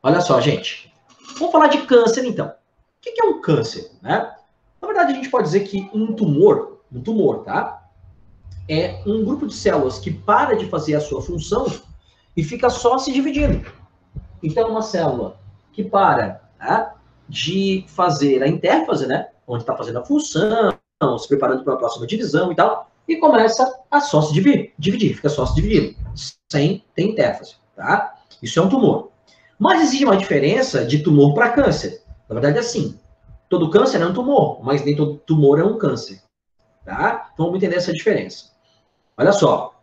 Olha só, gente. Vamos falar de câncer, então. O que é um câncer, né? Na verdade, a gente pode dizer que um tumor, tá? É um grupo de células que para de fazer a sua função e fica só se dividindo. Então, uma célula que para, tá, de fazer a intérfase, né? Onde está fazendo a função, se preparando para a próxima divisão e tal, e começa a só se dividir, fica só se dividindo, sem ter intérfase, tá? Isso é um tumor. Mas existe uma diferença de tumor para câncer. Na verdade, é assim, todo câncer é um tumor, mas nem todo tumor é um câncer, tá? Então, vamos entender essa diferença. Olha só,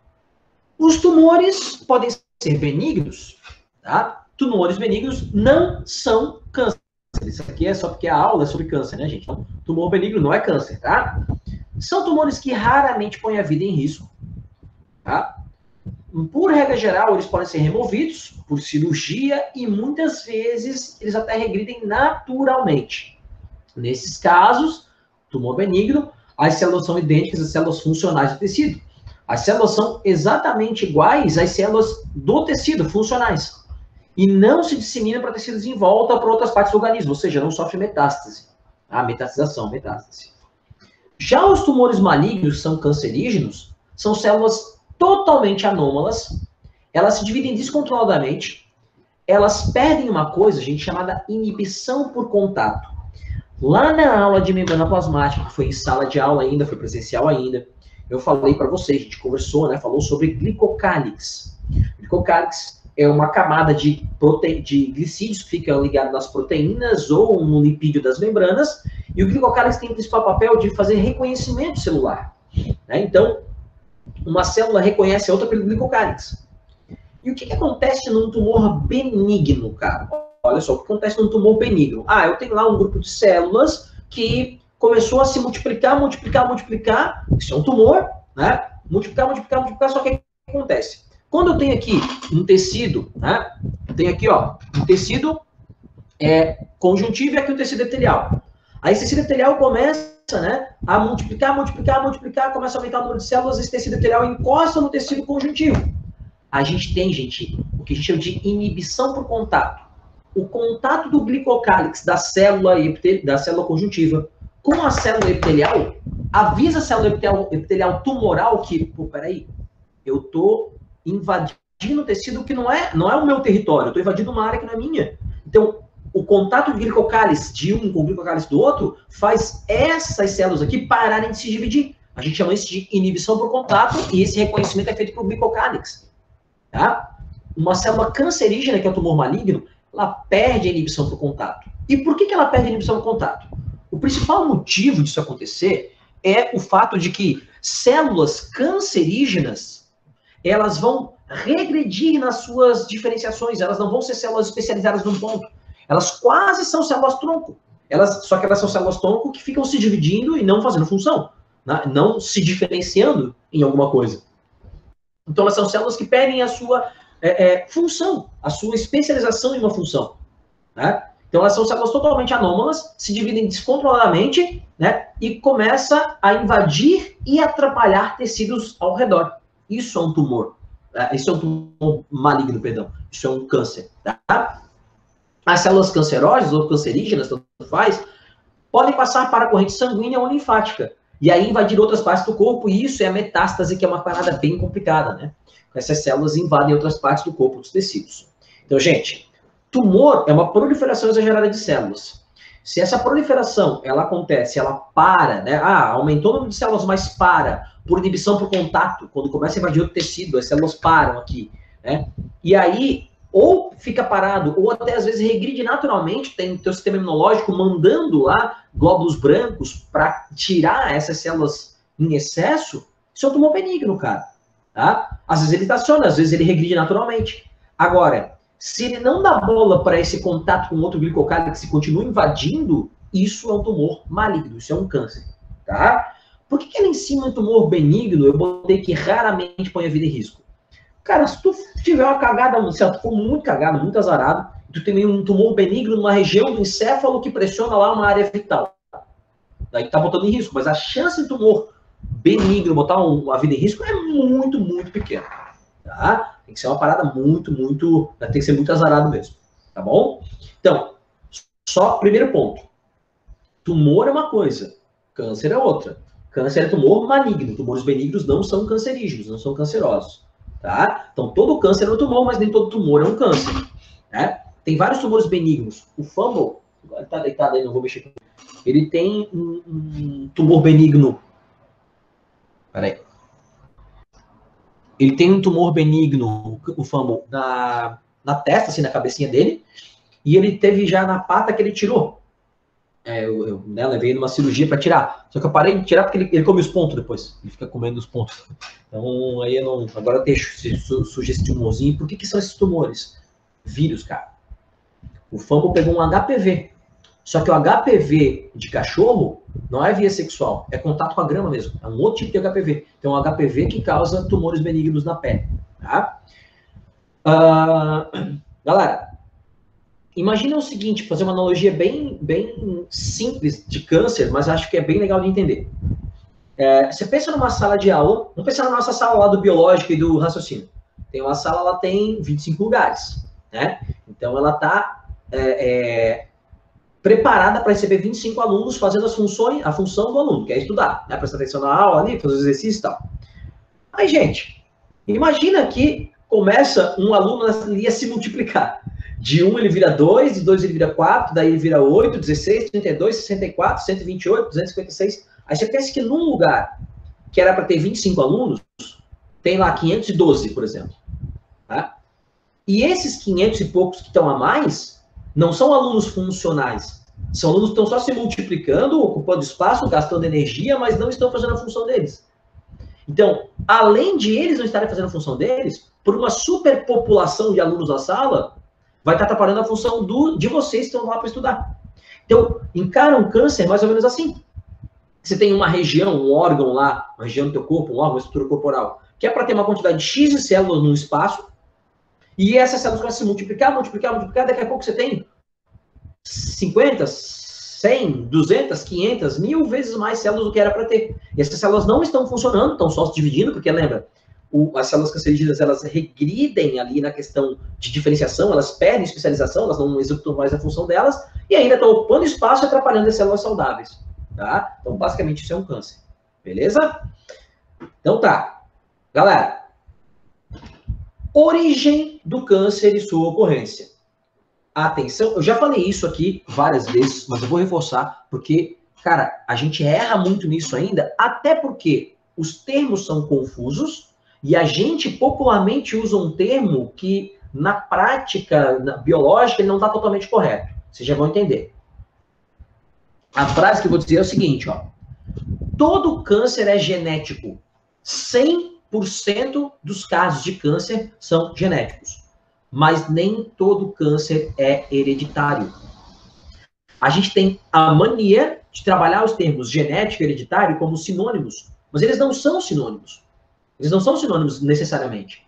os tumores podem ser benignos, tá? Tumores benignos não são câncer. Isso aqui é só porque a aula é sobre câncer, né, gente? Então, tumor benigno não é câncer, tá? São tumores que raramente põem a vida em risco, tá? Por regra geral, eles podem ser removidos por cirurgia e muitas vezes eles até regridem naturalmente. Nesses casos, tumor benigno, as células são idênticas às células funcionais do tecido. As células são exatamente iguais às células do tecido, funcionais. E não se disseminam para tecidos em volta para outras partes do organismo, ou seja, não sofre metástase. Ah, metastização, metástase. Já os tumores malignos, que são cancerígenos, são células totalmente anômalas, elas se dividem descontroladamente, elas perdem uma coisa, gente, chamada inibição por contato. Lá na aula de membrana plasmática, que foi em sala de aula ainda, foi presencial ainda, eu falei para vocês, a gente conversou, né, falou sobre glicocálix. Glicocálix é uma camada de glicídios que fica ligado nas proteínas ou no lipídio das membranas, e o glicocálix tem o principal papel de fazer reconhecimento celular, né? Então, uma célula reconhece a outra pelo glicocálix. E o que acontece num tumor benigno, cara? Olha só, o que acontece num tumor benigno? Ah, eu tenho lá um grupo de células que começou a se multiplicar, isso é um tumor, né? Multiplicar, só que o que acontece? Quando eu tenho aqui um tecido, né? Eu tenho aqui, ó, um tecido conjuntivo e aqui um tecido epitelial. Aí esse tecido epitelial começa, né, a multiplicar, começa a aumentar o número de células, esse tecido epitelial encosta no tecido conjuntivo. A gente tem, gente, o que a gente chama de inibição por contato. O contato do glicocálix da célula conjuntiva com a célula epitelial avisa a célula epitelial tumoral que, pô, peraí, eu tô invadindo o tecido que não é o meu território, eu tô invadindo uma área que não é minha. Então, o contato do glicocálix de um com o glicocálix do outro faz essas células aqui pararem de se dividir. A gente chama isso de inibição por contato e esse reconhecimento é feito pelo glicocálix. Tá? Uma célula cancerígena, que é o tumor maligno, ela perde a inibição por contato. E por que ela perde a inibição por contato? O principal motivo disso acontecer é o fato de que células cancerígenas, elas vão regredir nas suas diferenciações, elas não vão ser células especializadas num ponto. Elas quase são células tronco. Só que elas são células tronco que ficam se dividindo e não fazendo função, né? Não se diferenciando em alguma coisa. Então, elas são células que perdem a sua função, a sua especialização em uma função, né? Então, elas são células totalmente anômalas, se dividem descontroladamente, né? E começa a invadir e atrapalhar tecidos ao redor. Isso é um tumor. Isso é um tumor maligno, perdão. Isso é um câncer, tá? As células cancerógenas ou cancerígenas, tanto faz, podem passar para a corrente sanguínea ou linfática. E aí invadir outras partes do corpo, e isso é a metástase, que é uma parada bem complicada, né? Essas células invadem outras partes do corpo, dos tecidos. Então, gente, tumor é uma proliferação exagerada de células. Se essa proliferação, ela acontece, ela para, né? Aumentou o número de células, mas para, por inibição por contato, quando começa a invadir outro tecido, as células param aqui, né? E aí, ou fica parado, ou até às vezes regride naturalmente, tem o teu sistema imunológico mandando lá glóbulos brancos para tirar essas células em excesso, isso é um tumor benigno, cara. Tá? Às vezes ele estaciona, às vezes ele regride naturalmente. Agora, se ele não dá bola para esse contato com outro glicocálix que continua invadindo, isso é um tumor maligno, isso é um câncer. Tá? Por que lá em cima é um tumor benigno? Eu botei que raramente põe a vida em risco. Cara, se tu tiver uma cagada, se tu for muito cagado, muito azarado, tu tem um tumor benigno numa região do encéfalo que pressiona lá uma área vital. Daí tá botando em risco, mas a chance de tumor benigno botar a vida em risco é muito pequena. Tá? Tem que ser uma parada tem que ser muito azarado mesmo. tá bom? Então, só primeiro ponto. Tumor é uma coisa, câncer é outra. Câncer é tumor maligno, tumores benignos não são cancerígenos, não são cancerosos, tá? Então, todo câncer é um tumor, mas nem todo tumor é um câncer, né? Tem vários tumores benignos. O fumble, ele tá deitado aí, não vou mexer com ele. Ele tem um tumor benigno. Peraí. Ele tem um tumor benigno, o fumble, na testa, assim, na cabecinha dele, e ele teve já na pata que ele tirou. Eu levei numa cirurgia para tirar. Só que eu parei de tirar porque ele come os pontos depois. Ele fica comendo os pontos. Então, aí eu não. Agora deixo surge esse tumorzinho. Por que são esses tumores? Vírus, cara. O fumble pegou um HPV. Só que o HPV de cachorro não é via sexual. É contato com a grama mesmo. É um outro tipo de HPV. Então, é um HPV que causa tumores benignos na pele. Tá? Galera. Imagina o seguinte, fazer uma analogia bem simples de câncer, mas acho que é bem legal de entender. Você pensa numa sala de aula, vamos pensar na nossa sala lá do biológico e do raciocínio. Tem uma sala, ela tem 25 lugares, né? Então, ela está preparada para receber 25 alunos fazendo a função do aluno, que é estudar, né? Prestar atenção na aula ali, fazer os exercícios e tal. Aí, gente, imagina que começa um aluno ali a se multiplicar. De 1 ele vira 2, de 2 ele vira 4, daí ele vira 8, 16, 32, 64, 128, 256. Aí você pensa que num lugar que era para ter 25 alunos, tem lá 512, por exemplo. Tá? E esses 500 e poucos que estão a mais, não são alunos funcionais. São alunos que estão só se multiplicando, ocupando espaço, gastando energia, mas não estão fazendo a função deles. Então, além de eles não estarem fazendo a função deles, por uma superpopulação de alunos na sala, vai estar atrapalhando a função de vocês que estão lá para estudar. Então, encara um câncer mais ou menos assim. Você tem uma região, um órgão lá, uma região do teu corpo, um órgão, uma estrutura corporal, que é para ter uma quantidade de X de células num espaço, e essas células começam a se multiplicar, daqui a pouco você tem 50, 100, 200, 500, 1000 vezes mais células do que era para ter. E essas células não estão funcionando, estão só se dividindo, porque lembra, as células cancerígenas, elas regridem ali na questão de diferenciação, elas perdem especialização, elas não executam mais a função delas, e ainda estão ocupando espaço e atrapalhando as células saudáveis, tá? Então, basicamente, isso é um câncer, beleza? Então, tá. Galera, origem do câncer e sua ocorrência. Atenção, eu já falei isso aqui várias vezes, mas eu vou reforçar, porque, cara, a gente erra muito nisso ainda, até porque os termos são confusos, e a gente popularmente usa um termo que, na prática biológica, ele não está totalmente correto. Vocês já vão entender. A frase que eu vou dizer é o seguinte, ó. Todo câncer é genético. 100% dos casos de câncer são genéticos. Mas nem todo câncer é hereditário. A gente tem a mania de trabalhar os termos genético e hereditário como sinônimos, mas eles não são sinônimos. Eles não são sinônimos necessariamente.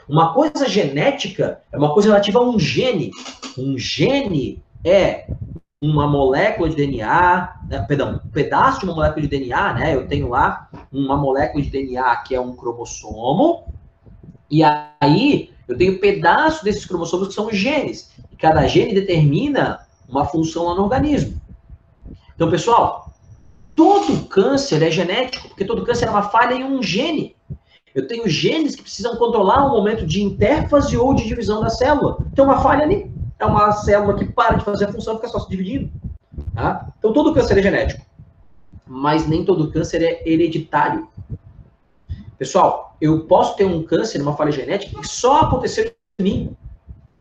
Uma coisa genética é uma coisa relativa a um gene. Um gene é uma molécula de DNA, um pedaço de uma molécula de DNA, né? Eu tenho lá uma molécula de DNA que é um cromossomo, e aí eu tenho pedaços desses cromossomos que são genes. E cada gene determina uma função lá no organismo. Então, pessoal, todo câncer é genético, porque todo câncer é uma falha em um gene. Eu tenho genes que precisam controlar um momento de intérfase ou de divisão da célula. Tem uma falha ali. É uma célula que para de fazer a função e fica só se dividindo. Tá? Então, todo câncer é genético. Mas nem todo câncer é hereditário. Pessoal, eu posso ter um câncer, uma falha genética, que só aconteceu em mim,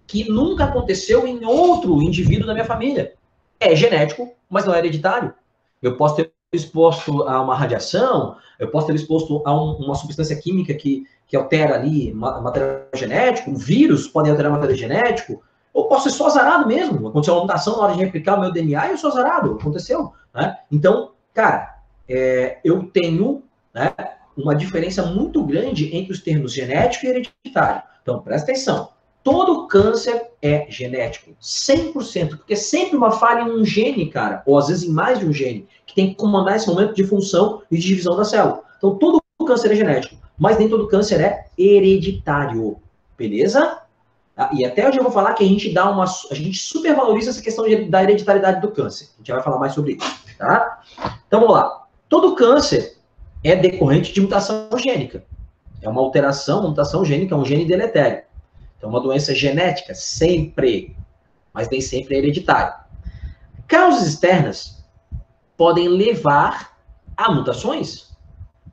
que nunca aconteceu em outro indivíduo da minha família. É genético, mas não é hereditário. Eu posso ter exposto a uma radiação, eu posso ter exposto a uma substância química que altera ali material genético, um vírus pode alterar material genético, ou posso ser só azarado mesmo. Aconteceu uma mutação na hora de replicar o meu DNA e eu sou azarado. Aconteceu. Né? Então, cara, eu tenho, né, uma diferença muito grande entre os termos genético e hereditário. Então, presta atenção. Todo câncer é genético, 100%, porque é sempre uma falha em um gene, cara, ou às vezes em mais de um gene, que tem que comandar esse momento de função e de divisão da célula. Então, todo câncer é genético, mas nem todo câncer é hereditário, beleza? Tá? E até hoje eu vou falar que a gente supervaloriza essa questão da hereditariedade do câncer. A gente vai falar mais sobre isso, tá? Então vamos lá. Todo câncer é decorrente de mutação gênica. É uma alteração, uma mutação gênica, é um gene deletério. Então, uma doença genética, sempre, mas nem sempre é hereditária. Causas externas podem levar a mutações.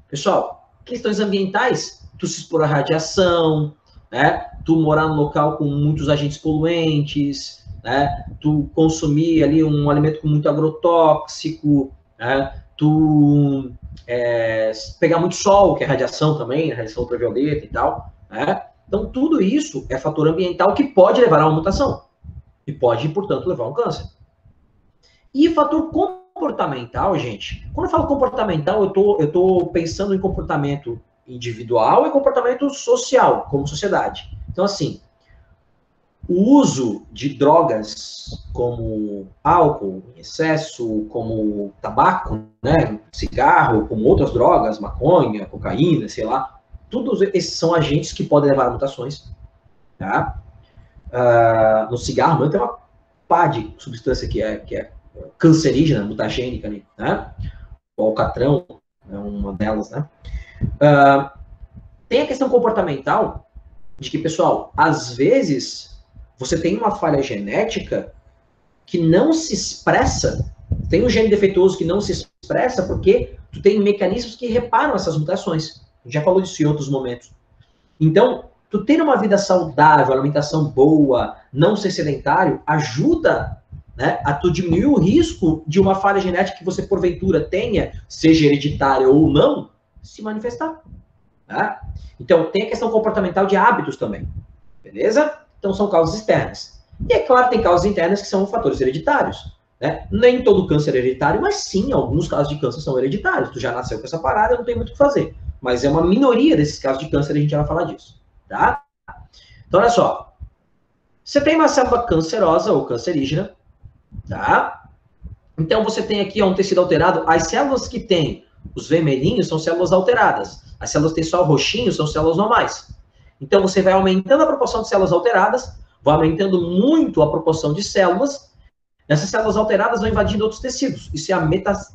Pessoal, questões ambientais, tu se expor à radiação, né? Tu morar num local com muitos agentes poluentes, né? Tu consumir ali um alimento com muito agrotóxico, né? Tu pegar muito sol, que é radiação também, radiação ultravioleta e tal, né? Então, tudo isso é fator ambiental que pode levar a uma mutação e pode, portanto, levar a um câncer. E fator comportamental, gente, quando eu falo comportamental, eu tô pensando em comportamento individual e comportamento social, como sociedade. Então, assim, o uso de drogas como álcool em excesso, como tabaco, né, cigarro, como outras drogas, maconha, cocaína, sei lá, todos esses são agentes que podem levar a mutações. Tá? No cigarro mesmo tem uma pá de substância que é cancerígena, mutagênica ali, né? O alcatrão é uma delas, né? Tem a questão comportamental de que, pessoal, às vezes você tem uma falha genética que não se expressa, tem um gene defeituoso que não se expressa porque tu tem mecanismos que reparam essas mutações. A gente já falou disso em outros momentos. Então, tu ter uma vida saudável, alimentação boa, não ser sedentário, ajuda, né, a tu diminuir o risco de uma falha genética que você, porventura, tenha, seja hereditária ou não, se manifestar. Tá? Então, tem a questão comportamental de hábitos também. Beleza? Então, são causas externas. E, é claro, tem causas internas que são fatores hereditários. Né? Nem todo câncer é hereditário, mas sim, alguns casos de câncer são hereditários. Tu já nasceu com essa parada, não tem muito o que fazer. Mas é uma minoria desses casos de câncer, a gente já vai falar disso. Tá? Então, olha só. Você tem uma célula cancerosa ou cancerígena, tá? Então, você tem aqui um tecido alterado. As células que têm os vermelhinhos são células alteradas. As células que têm só o roxinho são células normais. Então, você vai aumentando a proporção de células alteradas, vai aumentando muito a proporção de células. Essas células alteradas vão invadindo outros tecidos. Isso é a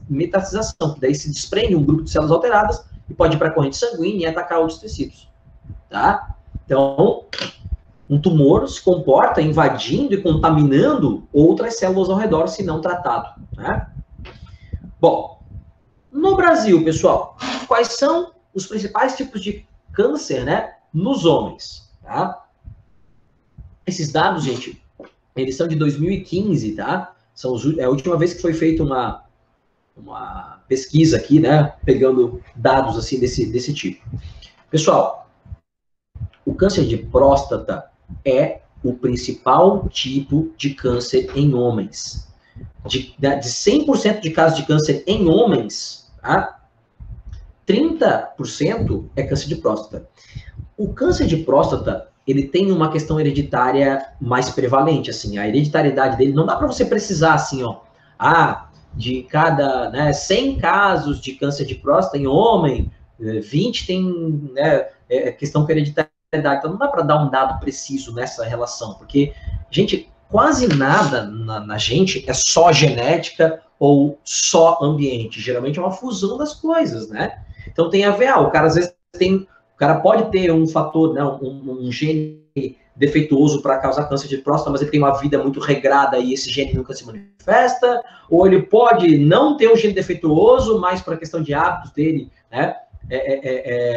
metastização, que daí se desprende um grupo de células alteradas e pode ir para a corrente sanguínea e atacar outros tecidos. Tá? Então, um tumor se comporta invadindo e contaminando outras células ao redor, se não tratado. Né? Bom, no Brasil, pessoal, quais são os principais tipos de câncer, né, nos homens? Tá? Esses dados, gente, eles são de 2015, tá? É a última vez que foi feita uma pesquisa aqui, né, pegando dados assim desse tipo. Pessoal, o câncer de próstata é o principal tipo de câncer em homens. De 100% de casos de câncer em homens, tá? 30% é câncer de próstata. O câncer de próstata, ele tem uma questão hereditária mais prevalente, assim, a hereditariedade dele, não dá para você precisar, assim, ó, de cada, né, 100 casos de câncer de próstata em homem, 20 tem, né, questão com hereditariedade. Então, não dá para dar um dado preciso nessa relação, porque, gente, quase nada na gente é só genética ou só ambiente. Geralmente é uma fusão das coisas, né? Então, tem a ver, o cara às vezes o cara pode ter um fator, né, um gene defeituoso para causar câncer de próstata, mas ele tem uma vida muito regrada e esse gene nunca se manifesta, ou ele pode não ter um gene defeituoso, mas por questão de hábitos dele, né?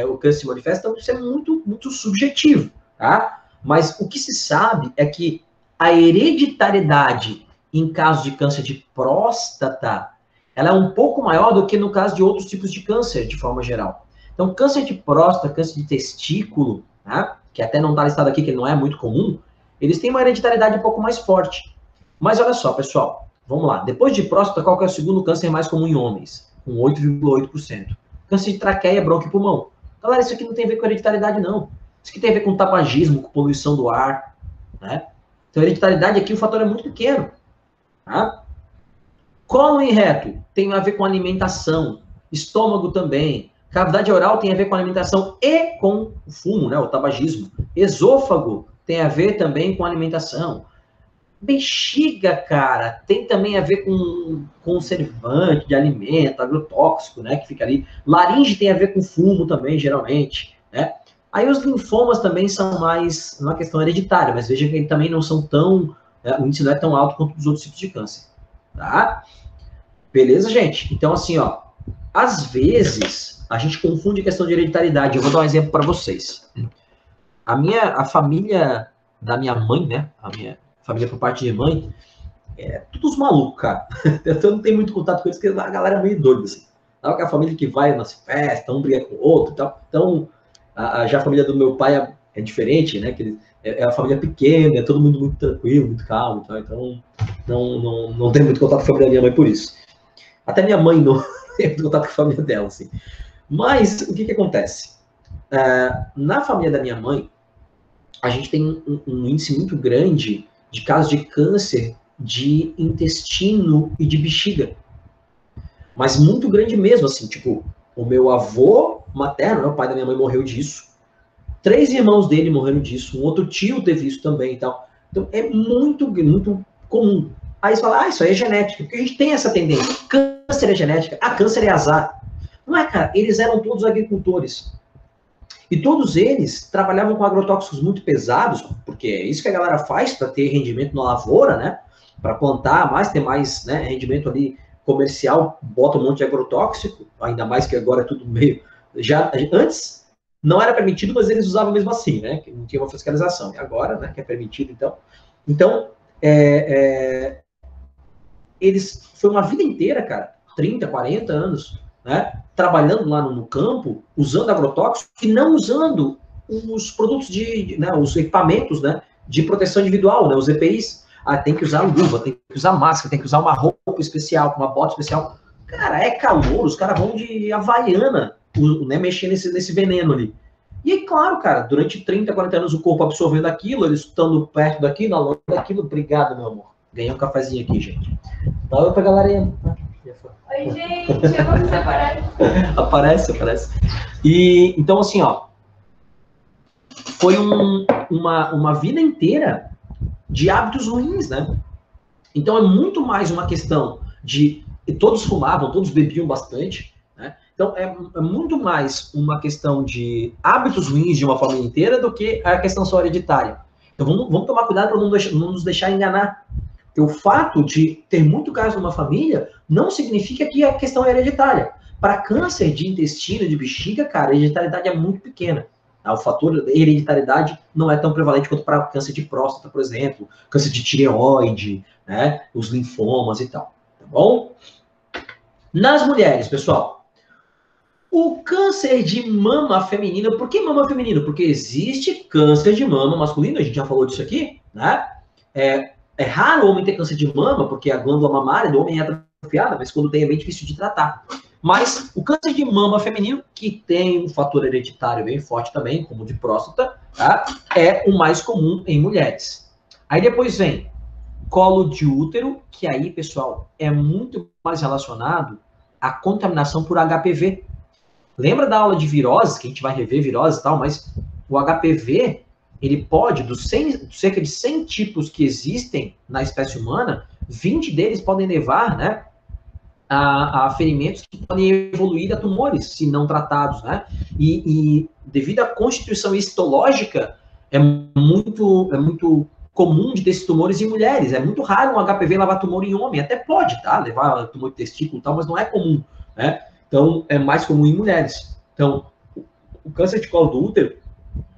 O câncer se manifesta, então isso é muito, muito subjetivo, tá? Mas o que se sabe é que a hereditariedade em caso de câncer de próstata, ela é um pouco maior do que no caso de outros tipos de câncer, de forma geral. Então, câncer de próstata, câncer de testículo, né, que até não está listado aqui, que não é muito comum, eles têm uma hereditariedade um pouco mais forte. Mas olha só, pessoal, vamos lá. Depois de próstata, qual que é o segundo câncer mais comum em homens? Com 8,8%. Câncer de traqueia, bronquio e pulmão. Galera, isso aqui não tem a ver com hereditariedade, não. Isso aqui tem a ver com tabagismo, com poluição do ar, né? Então, a hereditariedade aqui, o fator é muito pequeno, tá? Cólon e reto tem a ver com alimentação, estômago também, cavidade oral tem a ver com alimentação e com o fumo, né, o tabagismo. Esôfago tem a ver também com alimentação. Bexiga, cara, tem também a ver com conservante de alimento, agrotóxico, né, que fica ali. Laringe tem a ver com fumo também, geralmente, né? Aí os linfomas também são mais uma questão hereditária, mas veja que também não são tão, o índice não é tão alto quanto os outros tipos de câncer, tá? Beleza, gente? Então, assim, ó, às vezes a gente confunde questão de hereditariedade. Eu vou dar um exemplo para vocês. A família da minha mãe, né, a minha família por parte de mãe, todos malucos, cara. Eu não tenho muito contato com eles, porque a galera é meio doida, assim. Não, que a família que vai nas festas, um briga com o outro e tal. Então, já a família do meu pai é diferente, né? Que é a família pequena, é todo mundo muito tranquilo, muito calmo, tá? Então não tem muito contato com a família da minha mãe por isso. Até minha mãe não tem muito contato com a família dela, assim. Mas o que acontece? Na família da minha mãe, a gente tem um índice muito grande de casos de câncer de intestino e de bexiga. Mas muito grande mesmo, assim, tipo, o meu avô materno, né, o pai da minha mãe morreu disso. 3 irmãos dele morreram disso. Um outro tio teve isso também e tal. Então, é muito, muito comum. Aí você fala, isso aí é genética. Porque a gente tem essa tendência. Câncer é genética. Câncer é azar. Não é, cara. Eles eram todos agricultores. E todos eles trabalhavam com agrotóxicos muito pesados, porque é isso que a galera faz para ter rendimento na lavoura, né? Para plantar mais, ter mais, né, rendimento ali comercial, bota um monte de agrotóxico, ainda mais que agora é tudo meio... Antes não era permitido, mas eles usavam mesmo assim, né? Que não tinha uma fiscalização. E agora, né, que é permitido, então... Então, eles... Foi uma vida inteira, cara, 30, 40 anos, né, trabalhando lá no campo, usando agrotóxicos e não usando os produtos né, os equipamentos, né, de proteção individual, né, os EPIs. Tem que usar luva, tem que usar máscara, tem que usar uma roupa especial, uma bota especial. Cara, é calor, os caras vão de Havaiana, né, mexer nesse veneno ali. E aí, claro, cara, durante 30, 40 anos o corpo absorvendo aquilo, eles estando perto daquilo, na longe daquilo. Obrigado, meu amor. Ganhei um cafezinho aqui, gente. Valeu pra galerinha. Oi, gente, eu vou me separar. Aparece. E, então, assim, ó, foi uma vida inteira de hábitos ruins, né? Então, é muito mais uma questão de... Todos fumavam, todos bebiam bastante, né? Então, é muito mais uma questão de hábitos ruins de uma família inteira do que a questão só hereditária. Então, vamos tomar cuidado para não nos deixar enganar. Porque o fato de ter muito caso numa família não significa que a questão é hereditária. Para câncer de intestino, de bexiga, cara, a hereditariedade é muito pequena. O fator hereditariedade não é tão prevalente quanto para câncer de próstata, por exemplo, câncer de tireoide, né, os linfomas e tal, tá bom? Nas mulheres, pessoal, o câncer de mama feminino, por que mama feminino? Porque existe câncer de mama masculino, a gente já falou disso aqui, né? É raro o homem ter câncer de mama, porque a glândula mamária do homem é atrofiada, mas quando tem é bem difícil de tratar. Mas o câncer de mama feminino, que tem um fator hereditário bem forte também, como o de próstata, tá? É o mais comum em mulheres. Aí depois vem colo de útero, que aí, pessoal, é muito mais relacionado à contaminação por HPV. Lembra da aula de viroses, que a gente vai rever viroses e tal, mas o HPV, ele pode, dos cerca de 100 tipos que existem na espécie humana, 20 deles podem levar, né, a ferimentos que podem evoluir a tumores, se não tratados, né? E devido à constituição histológica, é muito comum de ter esses tumores em mulheres. É muito raro um HPV levar tumor em homem. Até pode, tá? Levar tumor de testículo e tal, mas não é comum, né? Então, é mais comum em mulheres. Então, o câncer de colo do útero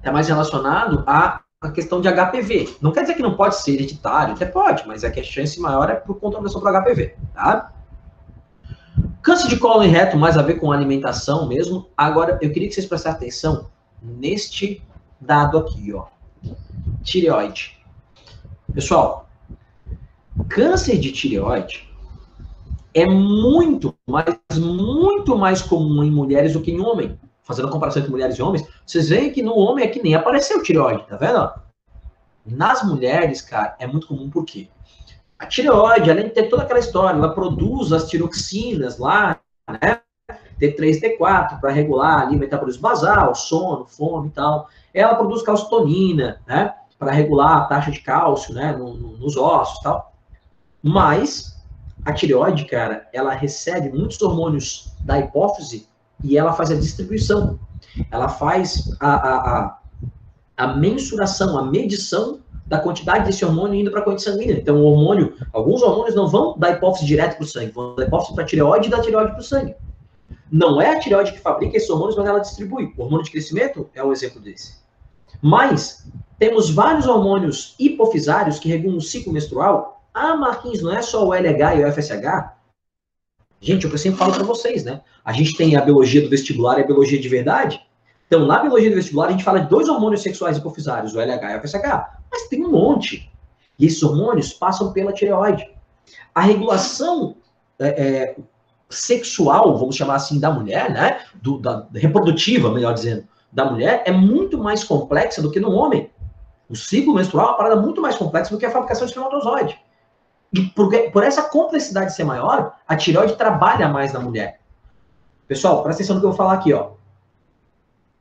é mais relacionado à questão de HPV. Não quer dizer que não pode ser hereditário, até pode, mas é que a chance maior é por contaminação por HPV, tá? Câncer de colo e reto, mais a ver com alimentação mesmo. Agora, eu queria que vocês prestassem atenção neste dado aqui, ó. Tireoide. Pessoal, câncer de tireoide é muito mais comum em mulheres do que em homem. Fazendo comparação entre mulheres e homens, vocês veem que no homem é que nem apareceu tireoide, tá vendo? Nas mulheres, cara, é muito comum por quê? A tireoide, além de ter toda aquela história, ela produz as tiroxinas lá, né? T3, T4, para regular ali o metabolismo basal, sono, fome e tal. Ela produz calcitonina, né? para regular a taxa de cálcio, né, nos ossos e tal. Mas a tireoide, cara, ela recebe muitos hormônios da hipófise e ela faz a distribuição. Ela faz a mensuração, a medição da quantidade desse hormônio indo para a corrente sanguínea. Então, alguns hormônios não vão da hipófise direto para o sangue, vão da hipófise para a tireoide e da tireoide para o sangue. Não é a tireoide que fabrica esses hormônios, mas ela distribui. O hormônio de crescimento é um exemplo desse. Mas temos vários hormônios hipofisários que regulam o ciclo menstrual. Ah, Marquinhos, não é só o LH e o FSH? Gente, é o que eu sempre falo para vocês, né? A gente tem a biologia do vestibular e a biologia de verdade. Então, na biologia do vestibular, a gente fala de 2 hormônios sexuais hipofisários, o LH e o FSH. Mas tem um monte. E esses hormônios passam pela tireoide. A regulação sexual, vamos chamar assim, da mulher, né? Reprodutiva, melhor dizendo, da mulher, é muito mais complexa do que no homem. O ciclo menstrual é uma parada muito mais complexa do que a fabricação de espermatozoide. E por essa complexidade ser maior, a tireoide trabalha mais na mulher. Pessoal, presta atenção no que eu vou falar aqui, ó.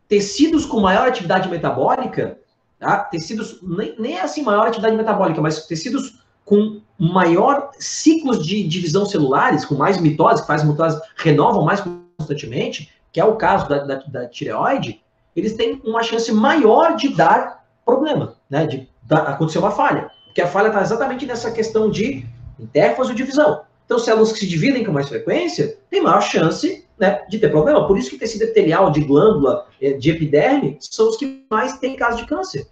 Tecidos com maior atividade metabólica, tá? Tecidos, nem é assim maior atividade metabólica, mas tecidos com maior ciclos de divisão celulares, com mais mitose, que faz mitose, renovam mais constantemente, que é o caso da tireoide, eles têm uma chance maior de dar problema, né? De acontecer uma falha. Porque a falha está exatamente nessa questão de intérfase ou divisão. Então, células que se dividem com mais frequência têm maior chance, né, de ter problema. Por isso que tecido epitelial, de glândula, de epiderme, são os que mais têm caso de câncer.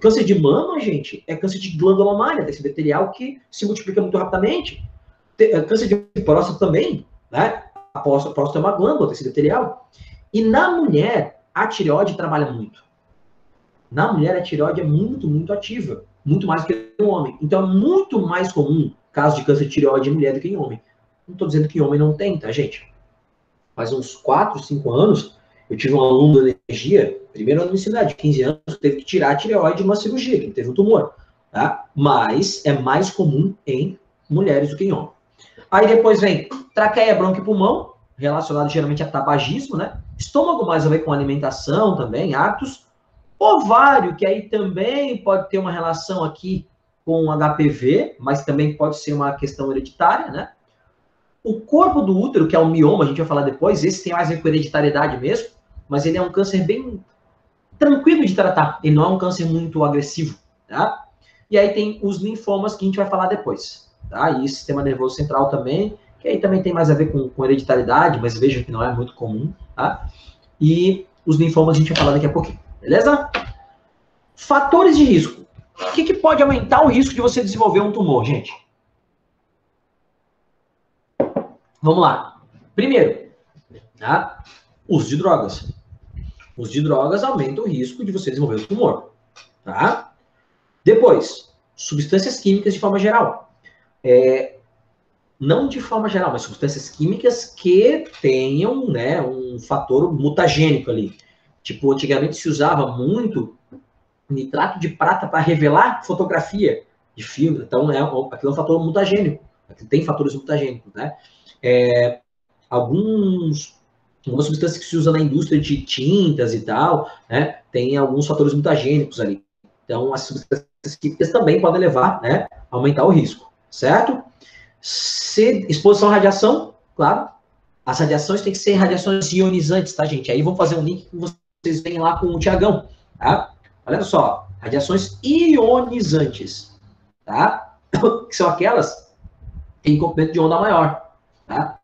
Câncer de mama, gente, é câncer de glândula mamária, tecido epitelial que se multiplica muito rapidamente. Câncer de próstata também, né? A próstata é uma glândula, tecido epitelial. E na mulher, a tireoide trabalha muito. Na mulher, a tireoide é muito, muito ativa. Muito mais do que no homem. Então, é muito mais comum caso de câncer de tireoide em mulher do que em homem. Não estou dizendo que em homem não tem, tá, gente? Faz uns 4, 5 anos, eu tive um aluno da energia, primeiro ano de ensino de 15 anos, teve que tirar a tireoide de uma cirurgia, que ele teve um tumor. Tá? Mas é mais comum em mulheres do que em homem. Aí depois vem traqueia, bronquio e pulmão, relacionado geralmente a tabagismo, né? Estômago mais a ver com alimentação também, hábitos. Ovário, que aí também pode ter uma relação aqui com HPV, mas também pode ser uma questão hereditária, né? O corpo do útero, que é o mioma, a gente vai falar depois, esse tem mais a ver com hereditariedade mesmo, mas ele é um câncer bem tranquilo de tratar, ele não é um câncer muito agressivo, tá? E aí tem os linfomas, que a gente vai falar depois, tá? E sistema nervoso central também, que aí também tem mais a ver com hereditariedade, mas veja que não é muito comum, tá? E os linfomas a gente vai falar daqui a pouquinho. Beleza? Fatores de risco. O que pode aumentar o risco de você desenvolver um tumor, gente? Vamos lá. Primeiro, tá? Uso de drogas. Uso de drogas aumenta o risco de você desenvolver um tumor. Tá? Depois, substâncias químicas de forma geral. Não de forma geral, mas substâncias químicas que tenham, né, um fator mutagênico ali. Tipo, antigamente se usava muito nitrato de prata para revelar fotografia de filme. Então, aquilo é um fator mutagênico. Aquilo tem fatores mutagênicos, né? Algumas substâncias que se usam na indústria de tintas e tal, né? Tem alguns fatores mutagênicos ali. Então, as substâncias químicas também podem levar, né, a aumentar o risco, certo? Exposição à radiação, claro. As radiações têm que ser radiações ionizantes, tá, gente? Aí vou fazer um link que vocês veem lá com o Tiagão, tá? Olha só, radiações ionizantes, tá? Que são aquelas que têm comprimento de onda maior, tá?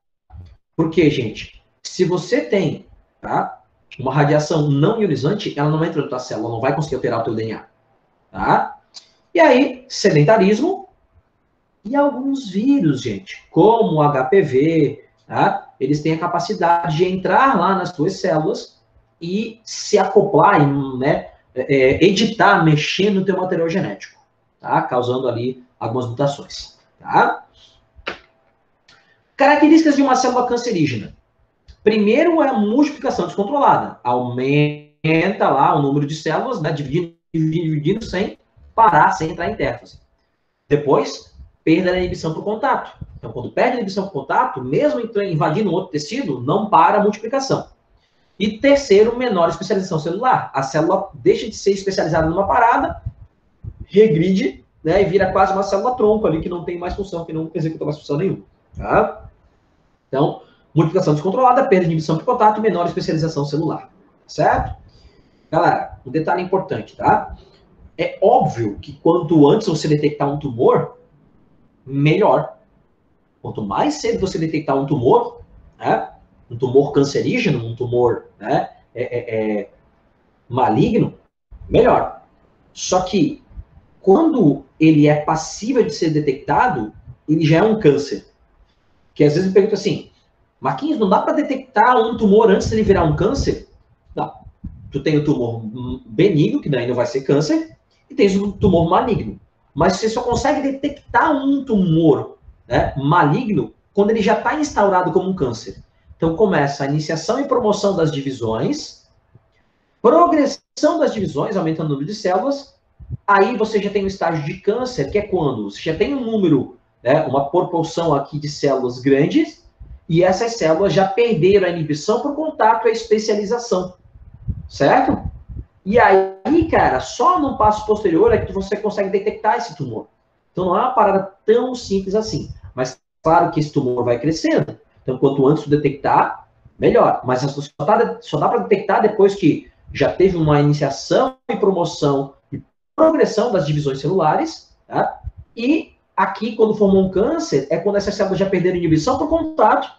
Por quê, gente? Se você tem, tá, uma radiação não ionizante, ela não entra na tua célula, não vai conseguir alterar o teu DNA, tá? E aí, sedentarismo e alguns vírus, gente, como o HPV, tá? Eles têm a capacidade de entrar lá nas tuas células e se acoplar, né, editar, mexer no teu material genético, tá? Causando ali algumas mutações, tá? Características de uma célula cancerígena. Primeiro é a multiplicação descontrolada. Aumenta lá o número de células, né, dividindo sem parar, sem entrar em intérfase. Depois, perda da inibição por contato. Então, quando perde a inibição por contato, mesmo invadindo outro tecido, não para a multiplicação. E terceiro, menor especialização celular. A célula deixa de ser especializada numa parada regride, né, e vira quase uma célula-tronco ali, que não tem mais função, que não executa mais função nenhuma. Tá? Então, multiplicação descontrolada, perda de inibição de contato e menor especialização celular. Certo? Galera, um detalhe importante, tá? É óbvio que quanto antes você detectar um tumor, melhor. Quanto mais cedo você detectar um tumor, né, um tumor cancerígeno, um tumor, né, maligno, melhor. Só que quando ele é passível de ser detectado, ele já é um câncer. Que às vezes me pergunta assim, Marquinhos, não dá para detectar um tumor antes de ele virar um câncer? Não. Tu tem o tumor benigno, que daí não vai ser câncer, e tens o tumor maligno. Mas você só consegue detectar um tumor, né, maligno quando ele já está instaurado como um câncer. Então começa a iniciação e promoção das divisões, progressão das divisões, aumentando o número de células, aí você já tem um estágio de câncer, que é quando você já tem um número, né, uma proporção aqui de células grandes, e essas células já perderam a inibição por contato e a especialização. Certo? E aí, cara, só num passo posterior é que você consegue detectar esse tumor. Então não é uma parada tão simples assim. Mas claro que esse tumor vai crescendo. Então quanto antes tu detectar, melhor. Mas só dá para detectar depois que já teve uma iniciação e promoção e progressão das divisões celulares, tá? E aqui, quando formou um câncer, é quando essas células já perderam inibição por contato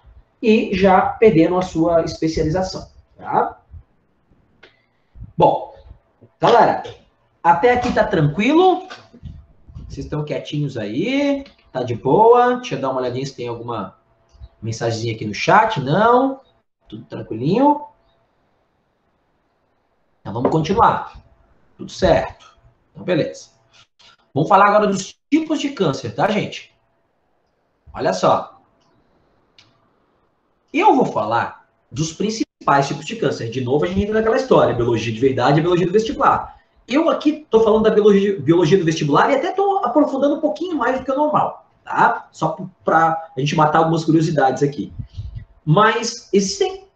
e já perderam a sua especialização, tá? Bom, galera, até aqui tá tranquilo? Vocês estão quietinhos aí? Tá de boa? Deixa eu dar uma olhadinha se tem alguma mensagenzinha aqui no chat. Não? Tudo tranquilinho? Então vamos continuar. Tudo certo. Então, beleza. Vamos falar agora dos tipos de câncer, tá, gente? Olha só. Eu vou falar dos principais tipos de câncer. De novo, a gente entra naquela história, biologia de verdade e biologia do vestibular. Eu aqui estou falando da biologia do vestibular e até estou aprofundando um pouquinho mais do que o normal, tá? Só para a gente matar algumas curiosidades aqui. Mas existem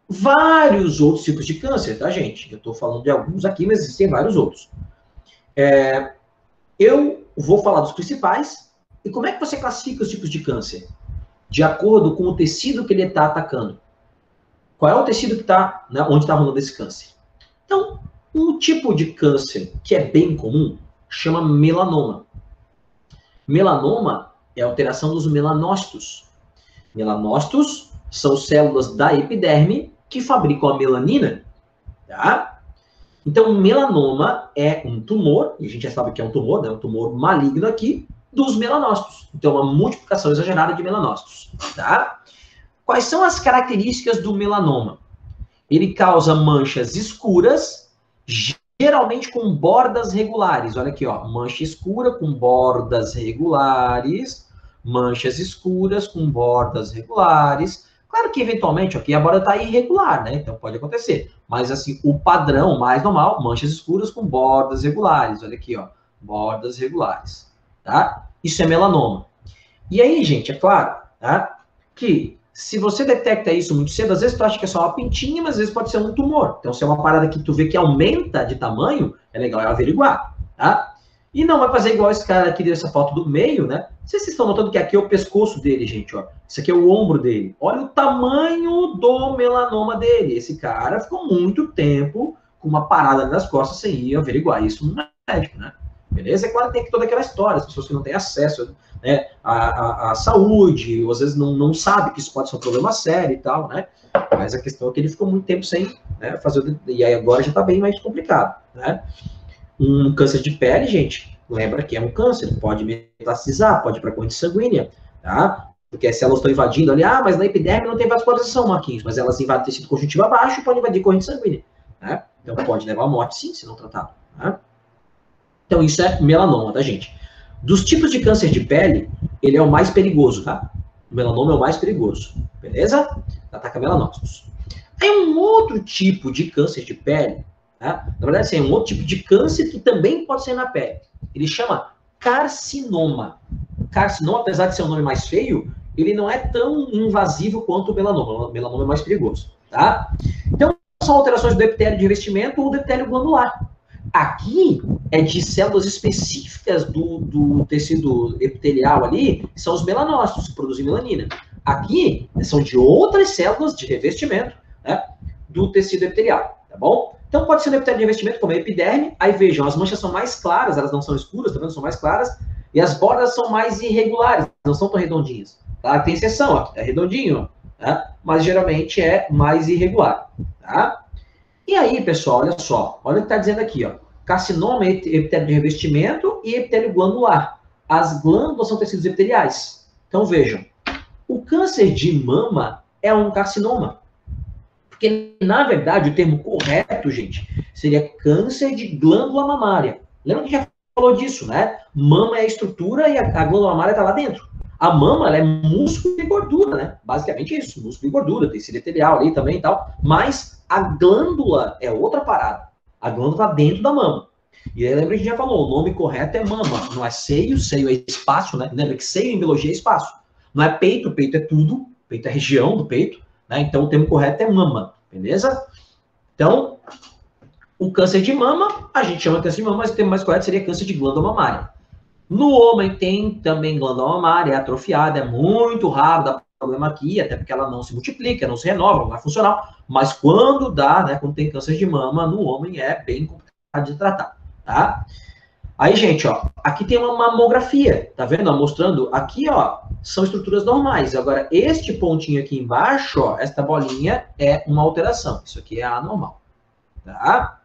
vários outros tipos de câncer, tá, gente? Eu estou falando de alguns aqui, mas existem vários outros. Eu vou falar dos principais. E como é que você classifica os tipos de câncer? De acordo com o tecido que ele está atacando. Qual é o tecido que está, né, onde está rolando esse câncer? Então, um tipo de câncer que é bem comum chama melanoma. Melanoma é a alteração dos melanócitos. Melanócitos são células da epiderme que fabricam a melanina. Tá? Então, melanoma é um tumor, e a gente já sabe que é um tumor, né? Um tumor maligno aqui, dos melanócitos. Então, uma multiplicação exagerada de melanócitos. Tá? Quais são as características do melanoma? Ele causa manchas escuras, geralmente com bordas regulares. Olha aqui, ó, mancha escura com bordas regulares, manchas escuras com bordas regulares. Claro que, eventualmente, aqui a borda está irregular, né? Então, pode acontecer. Mas, assim, o padrão mais normal, manchas escuras com bordas regulares. Olha aqui, ó, bordas regulares, tá? Isso é melanoma. E aí, gente, é claro, tá, que se você detecta isso muito cedo, às vezes tu acha que é só uma pintinha, mas às vezes pode ser um tumor. Então, se é uma parada que tu vê que aumenta de tamanho, é legal averiguar, tá? E não vai fazer igual esse cara aqui dessa foto do meio, né? Vocês estão notando que aqui é o pescoço dele, gente, ó. Isso aqui é o ombro dele. Olha o tamanho do melanoma dele. Esse cara ficou muito tempo com uma parada nas costas sem ir averiguar isso no médico, né? Beleza? É claro que tem toda aquela história, as pessoas que não têm acesso, né, à saúde, ou às vezes não sabe que isso pode ser um problema sério e tal, né? Mas a questão é que ele ficou muito tempo sem, né, fazer, e aí agora já está bem mais complicado, né? Um câncer de pele, gente, lembra que é um câncer, pode metastasizar, pode ir para a corrente sanguínea, tá? Porque as células estão invadindo ali, mas na epiderme não tem vascularização, Marquinhos, mas elas invadem tecido conjuntivo abaixo e podem invadir corrente sanguínea, né? Então pode levar à morte, sim, se não tratado, né? Então isso é melanoma, tá, gente? Dos tipos de câncer de pele, ele é o mais perigoso, tá? O melanoma é o mais perigoso, beleza? Ataca melanócitos. Tem um outro tipo de câncer de pele, tá? Na verdade, assim, é um outro tipo de câncer que também pode ser na pele. Ele chama carcinoma. Carcinoma, apesar de ser um nome mais feio, ele não é tão invasivo quanto o melanoma. O melanoma é mais perigoso, tá? Então, são alterações do epitélio de revestimento ou do epitélio glandular. Aqui é de células específicas do tecido epitelial ali, que são os melanócitos, que produzem melanina. Aqui são de outras células de revestimento, né, do tecido epitelial, tá bom? Então pode ser no epitélio de revestimento, como a epiderme. Aí vejam, as manchas são mais claras, elas não são escuras, tá vendo? São mais claras. E as bordas são mais irregulares, não são tão redondinhas. Tá? Tem exceção, aqui é redondinho, tá? Mas geralmente é mais irregular, tá? E aí, pessoal, olha só. Olha o que está dizendo aqui, ó. Carcinoma, epitélio de revestimento e epitélio glandular. As glândulas são tecidos epiteliais. Então, vejam. O câncer de mama é um carcinoma. Porque, na verdade, o termo correto, gente, seria câncer de glândula mamária. Lembra que já falou disso, né? Mama é a estrutura e a glândula mamária está lá dentro. A mama, ela é músculo e gordura, né? Basicamente isso, músculo e gordura, tecido epitelial ali também e tal. Mas a glândula é outra parada. A glândula está dentro da mama. E aí, lembra que a gente já falou, o nome correto é mama, não é seio, seio é espaço, né? Lembra que seio em biologia é espaço. Não é peito, peito é tudo, peito é região do peito, né? Então o termo correto é mama, beleza? Então, o câncer de mama, a gente chama de câncer de mama, mas o termo mais correto seria câncer de glândula mamária. No homem tem também glândula mamária, é atrofiada, é muito raro, dá problema aqui, até porque ela não se multiplica, não se renova, não é funcional, mas quando dá, né, quando tem câncer de mama, no homem é bem complicado de tratar, tá? Aí, gente, ó, aqui tem uma mamografia, tá vendo? Ó, mostrando, aqui, ó, são estruturas normais. Agora, este pontinho aqui embaixo, ó, esta bolinha é uma alteração. Isso aqui é anormal, tá?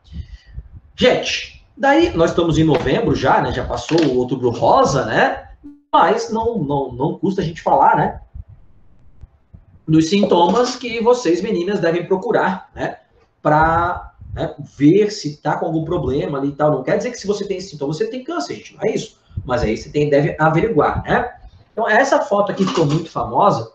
Gente, daí, nós estamos em novembro já, né? Já passou o outubro rosa, né? Mas não custa a gente falar, né? Dos sintomas que vocês, meninas, devem procurar, né? Para... né, ver se está com algum problema ali e tal. Não quer dizer que se você tem esse sintoma, você tem câncer, gente. Não é isso. Mas aí você deve averiguar, né? Então, essa foto aqui ficou muito famosa.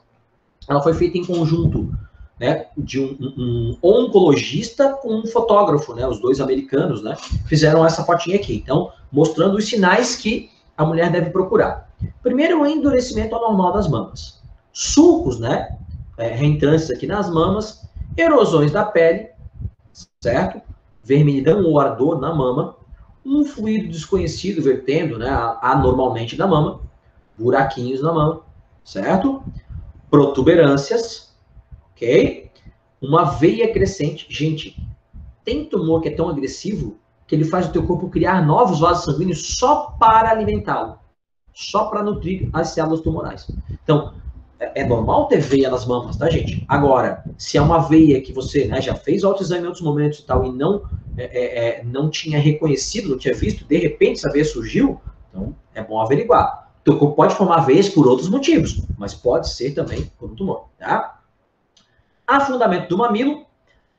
Ela foi feita em conjunto, né, de um oncologista com um fotógrafo, né? Os dois americanos, né? Fizeram essa fotinha aqui. Então, mostrando os sinais que a mulher deve procurar. Primeiro, o endurecimento anormal das mamas. Sulcos, né? Reentrantes aqui nas mamas. Erosões da pele. Certo? Vermelhidão ou ardor na mama, um fluido desconhecido vertendo, né, anormalmente na mama, buraquinhos na mama, certo? Protuberâncias, ok? Uma veia crescente. Gente, tem tumor que é tão agressivo que ele faz o teu corpo criar novos vasos sanguíneos só para alimentá-lo, só para nutrir as células tumorais. Então, é normal ter veia nas mamas, tá, gente? Agora, se é uma veia que você, né, já fez autoexame em outros momentos e tal, e não tinha reconhecido, não tinha visto, de repente essa veia surgiu, então é bom averiguar. O teu corpo pode formar veias por outros motivos, mas pode ser também por um tumor, tá? Afundamento do mamilo,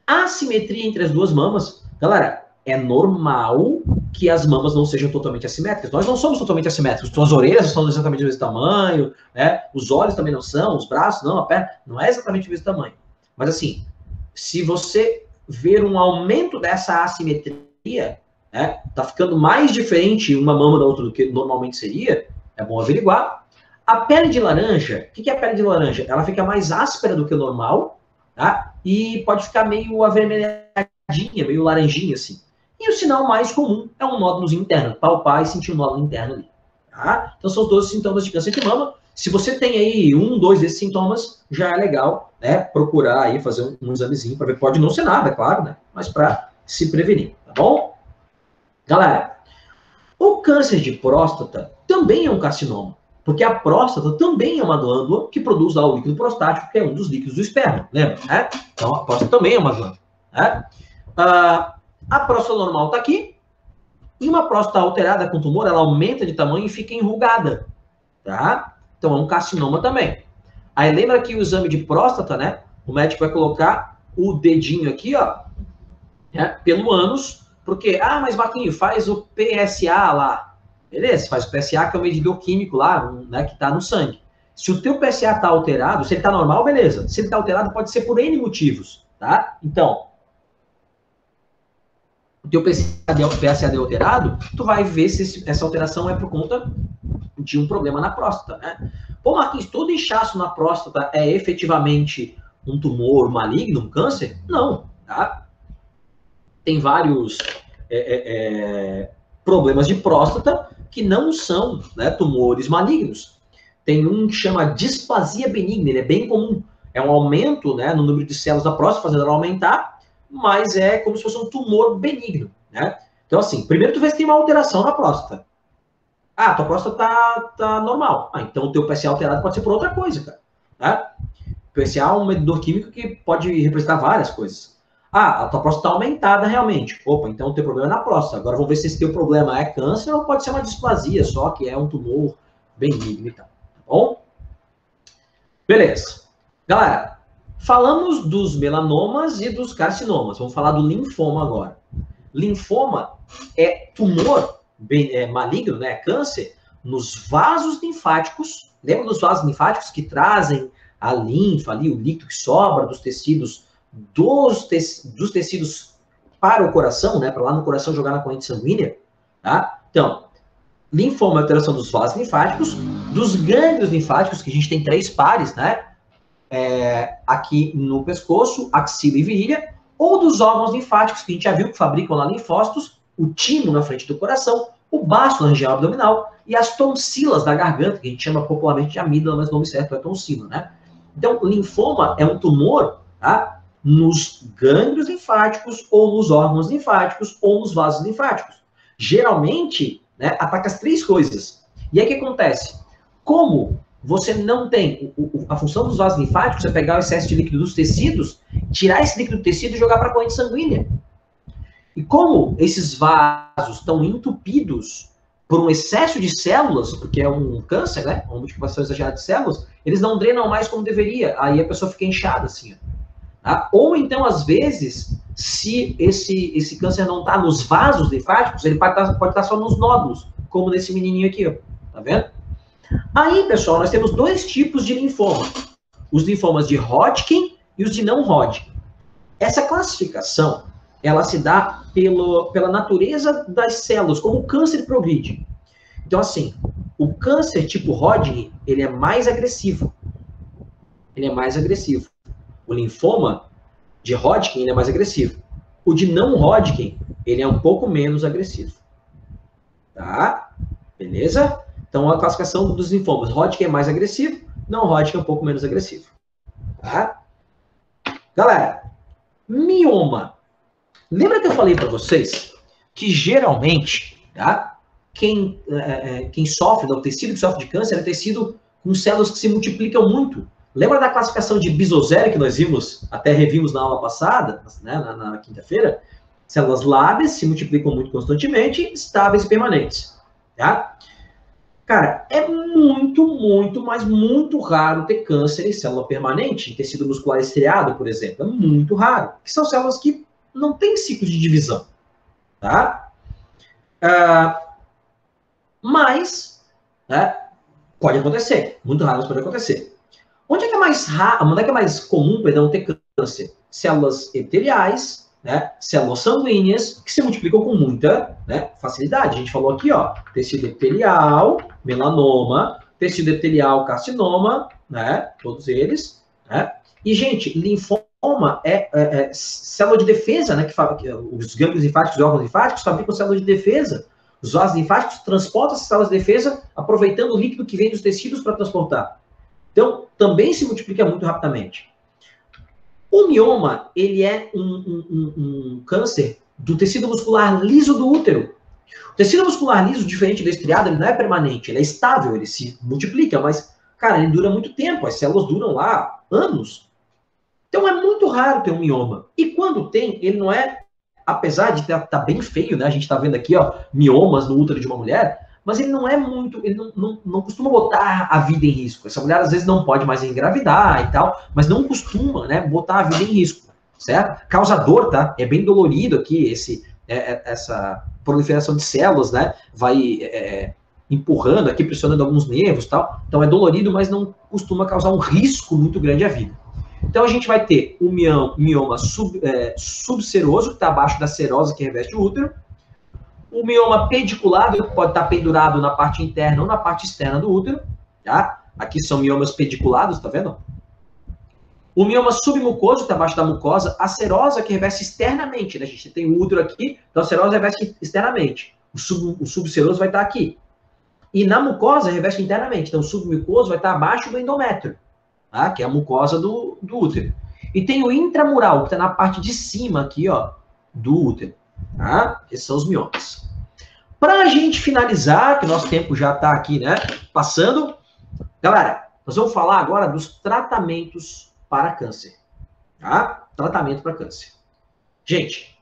assimetria entre as duas mamas. Galera, é normal que as mamas não sejam totalmente assimétricas. Nós não somos totalmente assimétricos. Então, as orelhas não são exatamente do mesmo tamanho, né? Os olhos também não são, os braços não, a perna não é exatamente do mesmo tamanho. Mas assim, se você ver um aumento dessa assimetria, né, tá ficando mais diferente uma mama da outra do que normalmente seria, é bom averiguar. A pele de laranja, o que é a pele de laranja? Ela fica mais áspera do que o normal, tá? E pode ficar meio avermelhadinha, meio laranjinha assim. E o sinal mais comum é um nódulozinho interno, palpar e sentir um nódulo interno ali. Tá? Então são os 12 sintomas de câncer de mama. Se você tem aí 1, 2 desses sintomas, já é legal, né, procurar aí fazer um examezinho para ver. Pode não ser nada, claro, né, mas para se prevenir, tá bom? Galera, o câncer de próstata também é um carcinoma, porque a próstata também é uma glândula que produz lá o líquido prostático, que é um dos líquidos do esperma, lembra? Né? Então a próstata também é uma glândula. Né? A próstata normal está aqui, e uma próstata alterada com tumor, ela aumenta de tamanho e fica enrugada, tá? Então é um carcinoma também. Aí lembra que o exame de próstata, né? O médico vai colocar o dedinho aqui, ó, né, pelo ânus, porque, mas Marquinhos, faz o PSA lá. Beleza, faz o PSA, que é o medidor químico lá, né, que está no sangue. Se o teu PSA está alterado, se ele está normal, beleza. Se ele está alterado, pode ser por N motivos, tá? Então, o teu PSA deu alterado, tu vai ver se essa alteração é por conta de um problema na próstata, né? Pô, Marquinhos, todo inchaço na próstata é efetivamente um tumor maligno, um câncer? Não, tá? Tem vários problemas de próstata que não são, né, tumores malignos. Tem um que chama displasia benigna, ele é bem comum. É um aumento, né, no número de células da próstata, fazendo ela aumentar, mas é como se fosse um tumor benigno, né? Então, assim, primeiro tu vê se tem uma alteração na próstata. Ah, tua próstata tá normal. Ah, então o teu PSA alterado pode ser por outra coisa, cara. Tá? PSA é um medidor químico que pode representar várias coisas. Ah, a tua próstata está aumentada realmente. Opa, então o teu problema é na próstata. Agora vamos ver se esse teu problema é câncer ou pode ser uma displasia só, que é um tumor benigno e tal. Tá bom? Beleza. Galera, falamos dos melanomas e dos carcinomas. Vamos falar do linfoma agora. Linfoma é tumor maligno, né? Câncer nos vasos linfáticos. Lembra dos vasos linfáticos que trazem a linfa ali, o líquido que sobra dos tecidos, dos tecidos para o coração, né? Para lá no coração jogar na corrente sanguínea, tá? Então, linfoma é a alteração dos vasos linfáticos, dos gânglios linfáticos, que a gente tem 3 pares, né? Aqui no pescoço, axila e virilha, ou dos órgãos linfáticos, que a gente já viu que fabricam lá linfócitos, o timo na frente do coração, o baço na região abdominal e as tonsilas da garganta, que a gente chama popularmente de amígdala, mas o nome certo é tonsila, né? Então, linfoma é um tumor, tá? Nos gânglios linfáticos, ou nos órgãos linfáticos, ou nos vasos linfáticos. Geralmente, né, ataca as 3 coisas. E aí o que acontece? Como você não tem a função dos vasos linfáticos é pegar o excesso de líquido dos tecidos, tirar esse líquido do tecido e jogar para a corrente sanguínea. E como esses vasos estão entupidos por um excesso de células, porque é um câncer, né? Uma multiplicação exagerada de células, eles não drenam mais como deveria. Aí a pessoa fica inchada, assim. Tá? Ou então, às vezes, se esse câncer não está nos vasos linfáticos, ele pode estar só nos nódulos, como nesse menininho aqui, ó. Tá vendo? Aí, pessoal, nós temos 2 tipos de linfoma. Os linfomas de Hodgkin e os de não Hodgkin. Essa classificação, ela se dá pela natureza das células, como o câncer progride. Então, assim, o câncer tipo Hodgkin, ele é mais agressivo. Ele é mais agressivo. O linfoma de Hodgkin, ele é mais agressivo. O de não Hodgkin, ele é um pouco menos agressivo. Tá? Beleza? Então, a classificação dos linfomas. Hodgkin é mais agressivo, não Hodgkin é um pouco menos agressivo. Tá? Galera, mioma. Lembra que eu falei para vocês que geralmente, tá? Quem sofre, o tecido que sofre de câncer é tecido com células que se multiplicam muito. Lembra da classificação de Bizzozeri que nós vimos, até revimos na aula passada, né, na quinta-feira? Células lábeas se multiplicam muito constantemente, estáveis e permanentes. Tá? Cara, é muito, mas muito raro ter câncer em célula permanente, em tecido muscular estriado, por exemplo. É muito raro. Que são células que não têm ciclo de divisão. Tá? Mas, né, pode acontecer. Muito raro, mas pode acontecer. Onde é que é mais comum, perdão, ter câncer? Células epiteliais, né, células sanguíneas, que se multiplicam com muita, né, facilidade. A gente falou aqui, ó, tecido epitelial, melanoma, tecido epitelial, carcinoma, né, todos eles, né? E, gente, linfoma é célula de defesa, né, os gânglios linfáticos e órgãos linfáticos fabricam células de defesa. Os vasos linfáticos transportam essas células de defesa, aproveitando o líquido que vem dos tecidos para transportar. Então, também se multiplica muito rapidamente. O mioma, ele é um câncer do tecido muscular liso do útero. O tecido muscular liso, diferente do estriado, ele não é permanente, ele é estável, ele se multiplica, mas, cara, ele dura muito tempo, as células duram lá anos. Então, é muito raro ter um mioma. E quando tem, ele não é, apesar de estar bem feio, né? A gente está vendo aqui, ó, miomas no útero de uma mulher, mas ele não é muito, ele não costuma botar a vida em risco. Essa mulher, às vezes, não pode mais engravidar e tal, mas não costuma, né, botar a vida em risco, certo? Causa dor, tá? É bem dolorido aqui essa proliferação de células, né? Vai empurrando aqui, pressionando alguns nervos e tal. Então, é dolorido, mas não costuma causar um risco muito grande à vida. Então, a gente vai ter o mioma subseroso, que está abaixo da serosa que reveste o útero. O mioma pediculado, que pode estar pendurado na parte interna ou na parte externa do útero, tá? Aqui são miomas pediculados, tá vendo? O mioma submucoso, está abaixo da mucosa. A serosa, que reveste externamente, né? A gente tem o útero aqui, então a serosa reveste externamente. O subseroso vai estar aqui. E na mucosa, reveste internamente. Então, o submucoso vai estar abaixo do endométrio, tá? Que é a mucosa do útero. E tem o intramural, que está na parte de cima aqui, ó, do útero. Tá? Esses são os miomas. Para a gente finalizar, que o nosso tempo já está aqui, né, passando, galera, nós vamos falar agora dos tratamentos para câncer. Tá? Tratamento para câncer. Gente,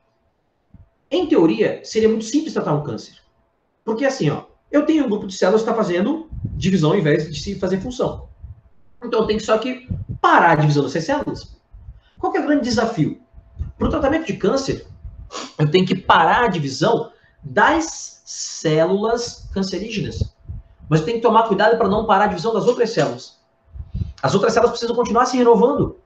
em teoria, seria muito simples tratar um câncer. Porque assim, ó, eu tenho um grupo de células que está fazendo divisão ao invés de se fazer função. Então eu tenho só que parar a divisão dessas células. Qual que é o grande desafio? Para o tratamento de câncer, eu tenho que parar a divisão das células cancerígenas. Mas eu tenho que tomar cuidado para não parar a divisão das outras células. As outras células precisam continuar se renovando.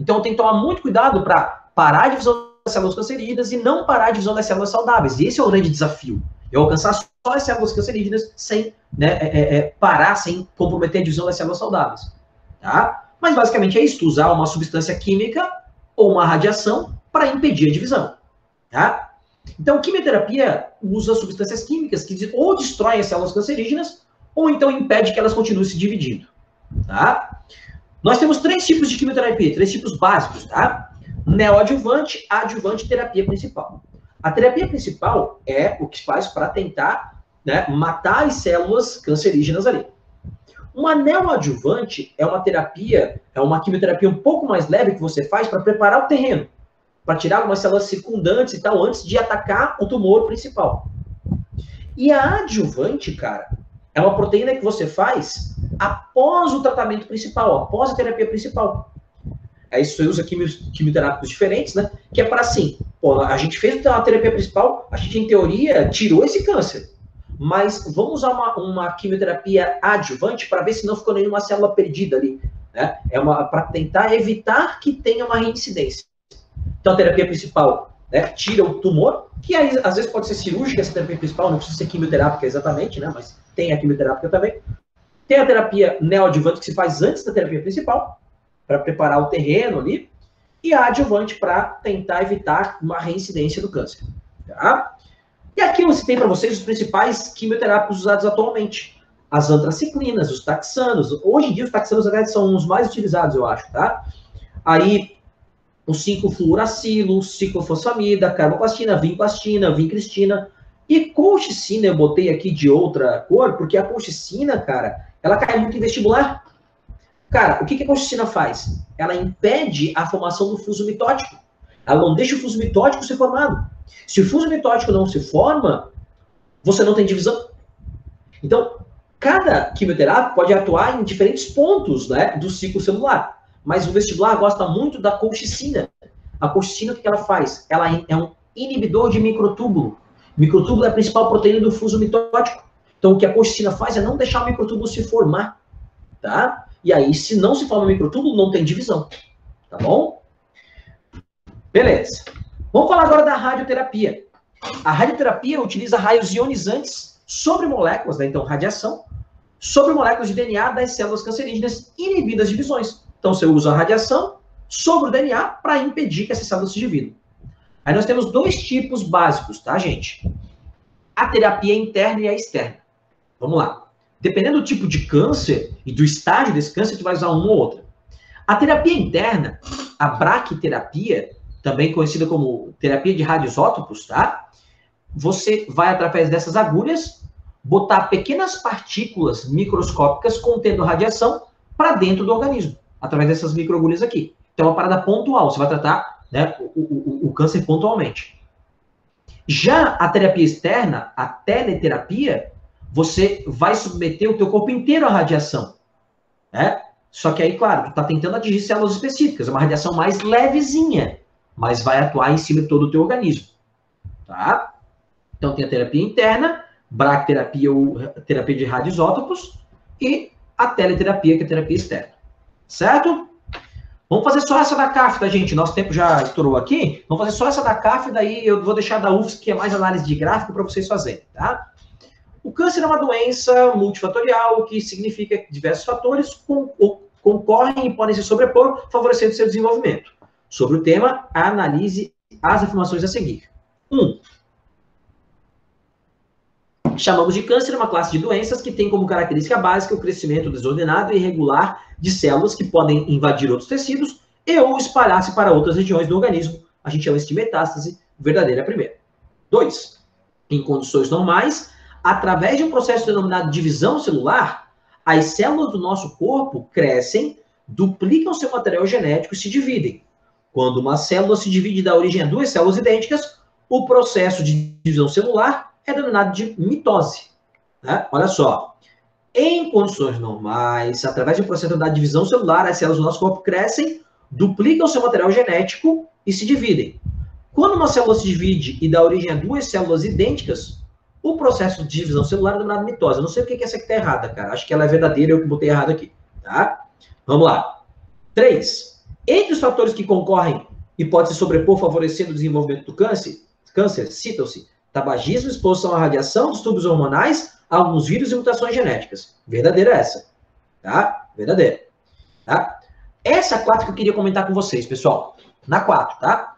Então eu tenho que tomar muito cuidado para parar a divisão das células cancerígenas e não parar a divisão das células saudáveis. E esse é o grande desafio. Eu alcançar só as células cancerígenas sem parar, sem comprometer a divisão das células saudáveis. Tá? Mas basicamente é isso, usar uma substância química ou uma radiação para impedir a divisão. Tá? Então, quimioterapia usa substâncias químicas que ou destroem as células cancerígenas ou então impede que elas continuem se dividindo. Tá? Nós temos 3 tipos de quimioterapia, 3 tipos básicos. Tá? Neoadjuvante, adjuvante e terapia principal. A terapia principal é o que faz para tentar, né, matar as células cancerígenas ali. Uma neoadjuvante é uma terapia, é uma quimioterapia um pouco mais leve que você faz para preparar o terreno, para tirar algumas células circundantes e tal, antes de atacar o tumor principal. E a adjuvante, cara, é uma proteína que você faz após o tratamento principal, após a terapia principal. Aí você usa quimioterápicos diferentes, né? Que é para assim, pô, a gente fez a terapia principal, a gente, em teoria, tirou esse câncer. Mas vamos usar uma quimioterapia adjuvante para ver se não ficou nenhuma célula perdida ali. Né? É para tentar evitar que tenha uma reincidência. Então, a terapia principal, né, tira o tumor, que aí, às vezes pode ser cirúrgica essa terapia principal, não precisa ser quimioterápica exatamente, né? Mas tem a quimioterápica também. Tem a terapia neoadjuvante que se faz antes da terapia principal, para preparar o terreno ali, e a adjuvante para tentar evitar uma reincidência do câncer. Tá? E aqui eu citei para vocês os principais quimioterápicos usados atualmente. As antraciclinas, os taxanos. Hoje em dia os taxanos são os mais utilizados, eu acho, tá? Aí, o 5-fluoracilo, ciclofosfamida, carboplastina, vinclastina, vincristina. E colchicina eu botei aqui de outra cor, porque a colchicina, cara, ela cai muito em vestibular. Cara, o que a colchicina faz? Ela impede a formação do fuso mitótico. Ela não deixa o fuso mitótico ser formado. Se o fuso mitótico não se forma, você não tem divisão. Então, cada quimioterapia pode atuar em diferentes pontos, né, do ciclo celular. Mas o vestibular gosta muito da colchicina. A colchicina, o que ela faz? Ela é um inibidor de microtúbulo. Microtúbulo é a principal proteína do fuso mitótico. Então, o que a colchicina faz é não deixar o microtúbulo se formar. Tá? E aí, se não se forma microtúbulo, não tem divisão. Tá bom? Beleza. Vamos falar agora da radioterapia. A radioterapia utiliza raios ionizantes sobre moléculas, né? Então, radiação, sobre moléculas de DNA das células cancerígenas inibindo as divisões. Então, você usa a radiação sobre o DNA para impedir que essas células se dividam. Aí nós temos 2 tipos básicos, tá, gente? A terapia interna e a externa. Vamos lá. Dependendo do tipo de câncer e do estágio desse câncer, a gente vai usar uma ou outra. A terapia interna, a braquiterapia, também conhecida como terapia de radioisótopos, tá? Você vai, através dessas agulhas, botar pequenas partículas microscópicas contendo radiação para dentro do organismo, através dessas microagulhas aqui. Então, é uma parada pontual, você vai tratar, né, o câncer pontualmente. Já a terapia externa, a teleterapia, você vai submeter o teu corpo inteiro à radiação, né? Só que aí, claro, tu tá tentando atingir células específicas, é uma radiação mais levezinha, mas vai atuar em cima de todo o teu organismo, tá? Então tem a terapia interna, braquiterapia ou terapia de radioisótopos e a teleterapia, que é a terapia externa, certo? Vamos fazer só essa da CAF, tá, gente? Nosso tempo já estourou aqui. Vamos fazer só essa da CAF, daí eu vou deixar da UFSC, que é mais análise de gráfico, para vocês fazerem, tá? O câncer é uma doença multifatorial, que significa diversos fatores concorrem e podem se sobrepor, favorecendo seu desenvolvimento. Sobre o tema, analise as informações a seguir. 1. Chamamos de câncer uma classe de doenças que tem como característica básica o crescimento desordenado e irregular de células que podem invadir outros tecidos e ou espalhar-se para outras regiões do organismo. A gente chama isso de metástase, verdadeira primeira. 2. Em condições normais, através de um processo denominado divisão celular, as células do nosso corpo crescem, duplicam seu material genético e se dividem. Quando uma célula se divide e dá origem a duas células idênticas, o processo de divisão celular é denominado de mitose. Né? Olha só. Em condições normais, através de um processo da divisão celular, as células do nosso corpo crescem, duplicam seu material genético e se dividem. Quando uma célula se divide e dá origem a duas células idênticas, o processo de divisão celular é denominado mitose. Eu não sei porque que essa aqui está errada, cara. Acho que ela é verdadeira, eu que botei errado aqui. Tá? Vamos lá. 3. Entre os fatores que concorrem e podem se sobrepor favorecendo o desenvolvimento do câncer, citam-se tabagismo, exposição à radiação, distúrbios hormonais, alguns vírus e mutações genéticas. Verdadeira essa. Tá? Verdadeira. Tá? Essa é a 4 que eu queria comentar com vocês, pessoal. Na 4, tá?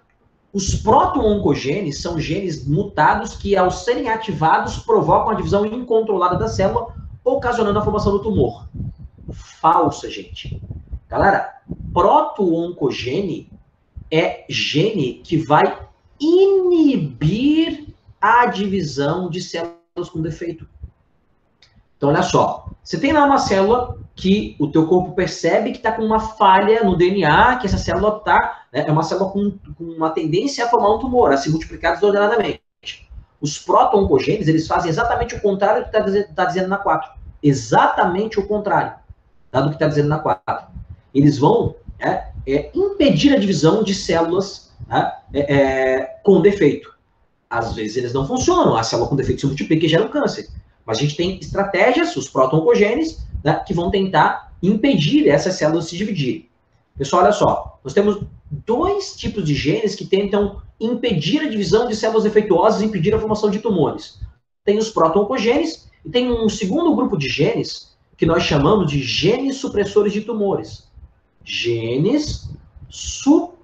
Os proto-oncogenes são genes mutados que, ao serem ativados, provocam a divisão incontrolada da célula, ocasionando a formação do tumor. Falsa, gente. Galera, proto-oncogene é gene que vai inibir a divisão de células com defeito. Então, olha só. Você tem lá uma célula que o teu corpo percebe que está com uma falha no DNA, que essa célula está... Né, é uma célula com uma tendência a formar um tumor, a se multiplicar desordenadamente. Os proto-oncogenes, eles fazem exatamente o contrário do que está dizendo na 4. Exatamente o contrário, tá, do que está dizendo na 4. Eles vão impedir a divisão de células, né, com defeito. Às vezes eles não funcionam, a célula com defeito se multiplica e gera um câncer. Mas a gente tem estratégias, os proto-oncogenes, né, que vão tentar impedir essas células de se dividirem. Pessoal, olha só, nós temos 2 tipos de genes que tentam impedir a divisão de células defeituosas e impedir a formação de tumores. Tem os proto-oncogenes e tem um segundo grupo de genes que nós chamamos de genes supressores de tumores. Genes supressores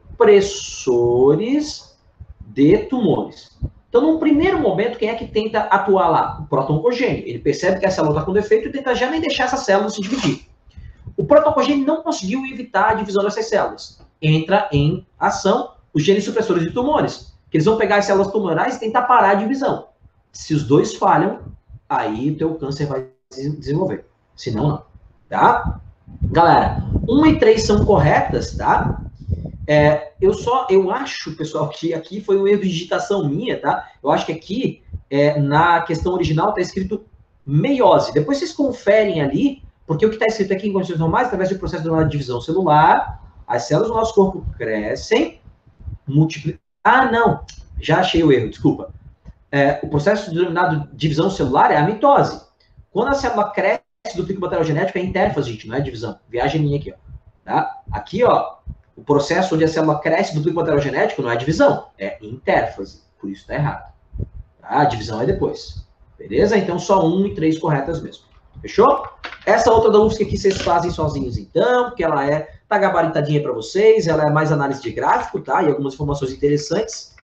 de tumores. Então, num primeiro momento, quem é que tenta atuar lá? O proto-oncogene. Ele percebe que a célula está com defeito e tenta já nem deixar essa célula se dividir. O proto-oncogene não conseguiu evitar a divisão dessas células. Entra em ação os genes supressores de tumores, que eles vão pegar as células tumorais e tentar parar a divisão. Se os dois falham, aí o teu câncer vai se desenvolver. Se não, não. Tá? Galera, 1 e 3 são corretas, tá? Eu acho, pessoal, que aqui foi um erro de digitação minha, tá? Eu acho que aqui, na questão original, está escrito meiose. Depois vocês conferem ali, porque o que está escrito aqui em condições normais, através do processo de divisão celular, as células do nosso corpo crescem, multiplicam... Ah, não! Já achei o erro, desculpa. O processo denominado divisão celular é a mitose. Quando a célula cresce, duplica o material genético, é intérfase, gente, não é divisão. Viagem minha aqui, ó. Tá? Aqui, ó, o processo onde a célula cresce, duplica o material genético, não é divisão, é intérfase. Por isso está errado. Tá? A divisão é depois. Beleza? Então, só 1 e 3 corretas mesmo. Fechou? Essa outra da UFSC aqui vocês fazem sozinhos, então, porque ela tá gabaritadinha para vocês, ela é mais análise de gráfico, tá? E algumas informações interessantes.